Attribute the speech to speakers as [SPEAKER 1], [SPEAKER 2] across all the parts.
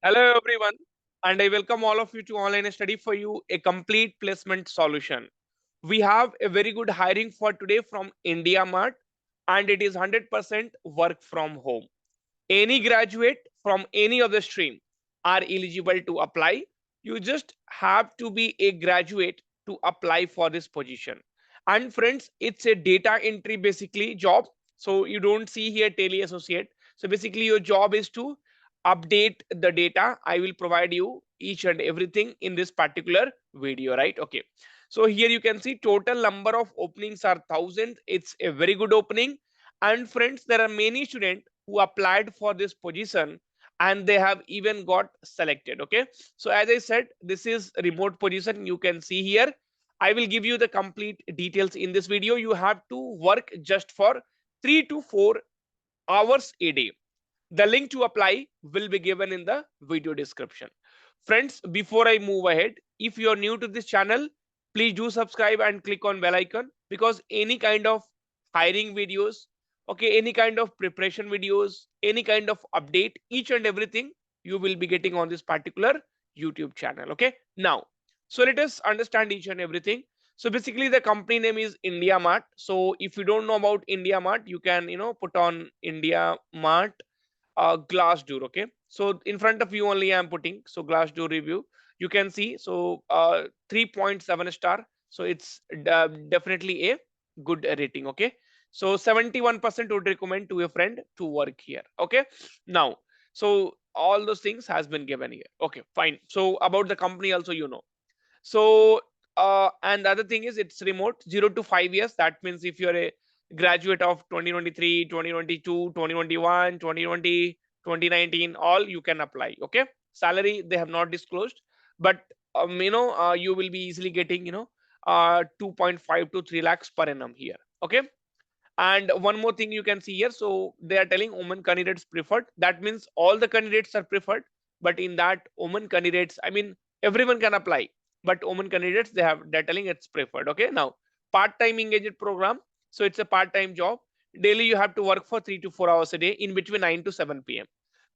[SPEAKER 1] Hello everyone, and I welcome all of you to Online Study for You, a complete placement solution. We have a very good hiring for today from India Mart, and it is 100% work from home. Any graduate from any other stream are eligible to apply. You just have to be a graduate to apply for this position. And friends, it's a data entry basically job. So you don't see here tele associate. So basically your job is to update the data. I will provide you each and everything in this particular video, right? Okay. So here you can see total number of openings are 1,000. It's a very good opening. And friends, there are many students who applied for this position and they have even got selected. Okay, so as I said, this is remote position. You can see here, I will give you the complete details in this video. You have to work just for 3 to 4 hours a day. The link to apply will be given in the video description. Friends, before I move ahead, if you are new to this channel, please do subscribe and click on bell icon, because any kind of hiring videos, okay, any kind of preparation videos, any kind of update, each and everything you will be getting on this particular YouTube channel. Okay, now, so let us understand each and everything. So basically the company name is India Mart. So if you don't know about India Mart, you can put on India Mart Glassdoor. Okay, so in front of you only I'm putting, so Glassdoor review, you can see. So 3.7 star, so it's definitely a good rating. Okay, so 71% would recommend to a friend to work here. Okay, now, so all those things has been given here. Okay, fine. So about the company also, so and the other thing is it's remote, 0 to 5 years. That means if you're a graduate of 2023, 2022, 2021, 2020, 2019, all you can apply. Okay, salary they have not disclosed, but you will be easily getting 2.5 to 3 lakhs per annum here. Okay, and one more thing you can see here, so they are telling women candidates preferred. That means all the candidates are preferred, but in that women candidates, I mean, everyone can apply, but women candidates, they're telling it's preferred. Okay, now, part-time engagement program. So it's a part-time job. Daily you have to work for 3 to 4 hours a day in between 9 to 7 p.m.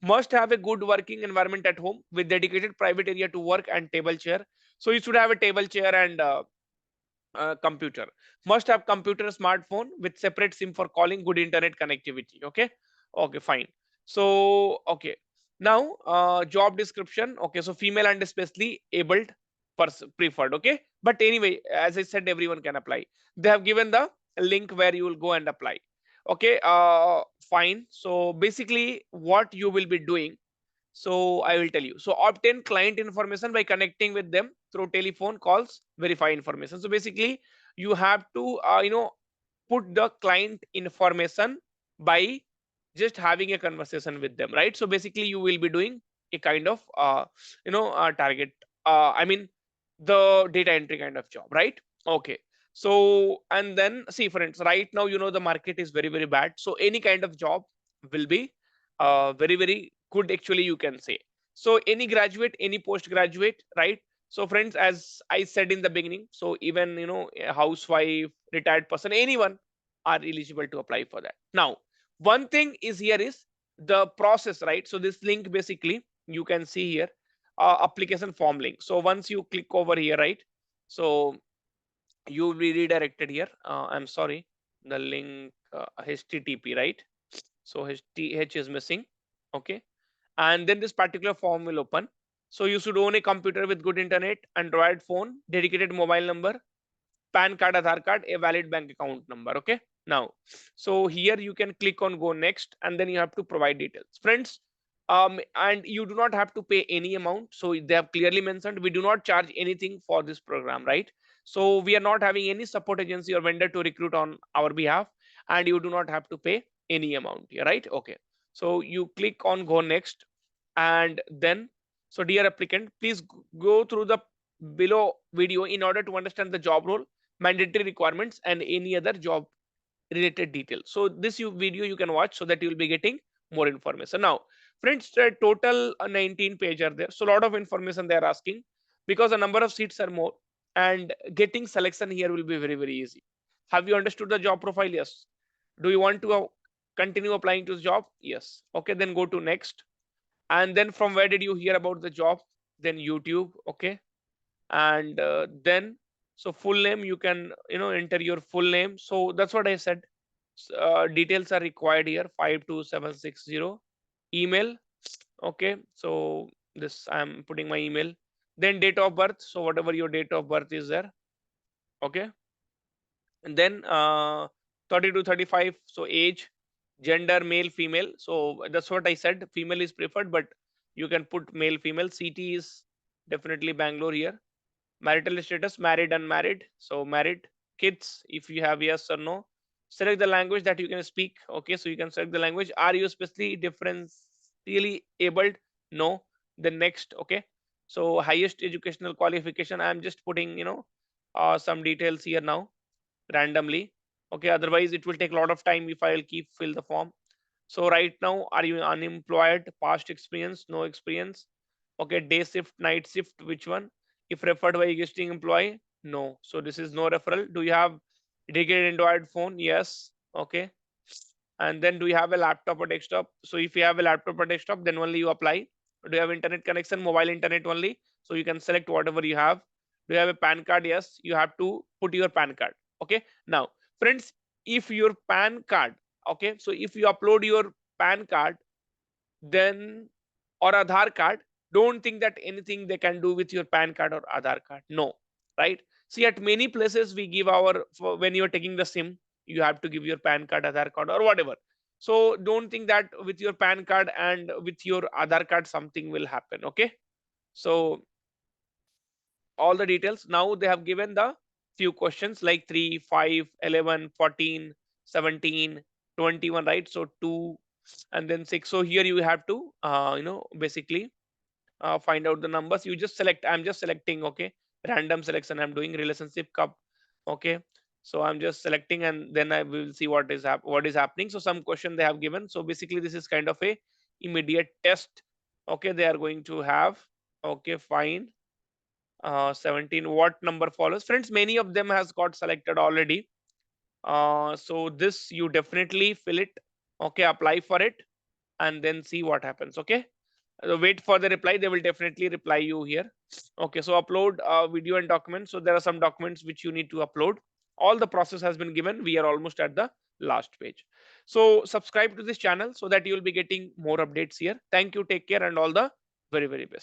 [SPEAKER 1] Must have a good working environment at home with dedicated private area to work and table chair. So you should have a table chair and computer. Must have computer, smartphone with separate sim for calling, good internet connectivity. Okay, okay, fine. So okay, now job description. Okay, so female and especially abled person preferred. Okay, but anyway, as I said, everyone can apply. They have given the link where you will go and apply. Okay, fine. So basically what you will be doing, so I will tell you. So obtain client information by connecting with them through telephone calls, verify information. So basically you have to put the client information by just having a conversation with them, right? So basically you will be doing a kind of target, I mean, the data entry kind of job, right? Okay, so and then see friends, right now the market is very very bad, so any kind of job will be very very good actually, you can say. So any graduate, any postgraduate, right? So friends, as I said in the beginning, so even a housewife, retired person, anyone are eligible to apply for that. Now, one thing is here is the process, right? So this link basically you can see here, application form link. So once you click over here, right? So you will be redirected here. I'm sorry, the link HTTP, right? So H is missing. Okay, and then this particular form will open. So you should own a computer with good internet, Android phone, dedicated mobile number, PAN card, Aadhaar card, a valid bank account number. Okay, now, so here you can click on go next, and then you have to provide details, friends. And you do not have to pay any amount. So they have clearly mentioned we do not charge anything for this program, right? So we are not having any support agency or vendor to recruit on our behalf, and you do not have to pay any amount here, right? Okay, so you click on go next, and then, so dear applicant, please go through the below video in order to understand the job role, mandatory requirements, and any other job related details. So this video you can watch so that you will be getting more information. Now friends, total 19 page are there, so a lot of information they are asking, because the number of seats are more, and getting selection here will be very very easy. Have you understood the job profile? Yes. Do you want to continue applying to the job? Yes. Okay, then go to next. And then from where did you hear about the job? Then YouTube. Okay. And then, so full name, you can enter your full name. So that's what I said. Details are required here, 52760. Email. Okay, so this I'm putting my email. Then date of birth, so whatever your date of birth is there. Okay. And then 30 to 35, so age, gender, male, female. So that's what I said, female is preferred, but you can put male, female. City is definitely Bangalore here. Marital status, married, unmarried. So married. Kids, if you have, yes or no. Select the language that you can speak. Okay, so you can select the language. Are you especially differentially abled? No. Then next. Okay, so highest educational qualification, I'm just putting some details here now randomly. Okay, otherwise it will take a lot of time if I'll keep fill the form. So right now, are you unemployed? Past experience? No experience. Okay, day shift, night shift, which one? If referred by existing employee? No. So this is no referral. Do you have dedicated Android phone? Yes. Okay. And then do you have a laptop or desktop? So if you have a laptop or desktop, then only you apply. Do you have internet connection? Mobile internet only. So you can select whatever you have. Do you have a PAN card? Yes. You have to put your PAN card. Okay. Now, friends, if your PAN card, okay, so if you upload your PAN card, then or Aadhaar card, don't think that anything they can do with your PAN card or Aadhaar card. No, right? See, at many places we give when you're taking the SIM, you have to give your PAN card, Aadhaar card, or whatever. So don't think that with your PAN card and with your Aadhaar card something will happen. Okay. So all the details. Now they have given the few questions like 3, 5, 11, 14, 17, 21, right? So 2 and then 6. So here you have to, basically find out the numbers. You just select, I'm just selecting, okay, random selection. I'm doing relationship cup. Okay. So I'm just selecting and then I will see what is happening. So some question they have given. So basically this is kind of a immediate test. Okay. They are going to have, okay, fine. 17, what number follows? Friends, many of them has got selected already. So this you definitely fill it. Okay, apply for it and then see what happens. Okay. Wait for the reply. They will definitely reply you here. Okay, so upload video and documents. So there are some documents which you need to upload. All the process has been given. We are almost at the last page. So subscribe to this channel so that you will be getting more updates here. Thank you. Take care and all the very, very best.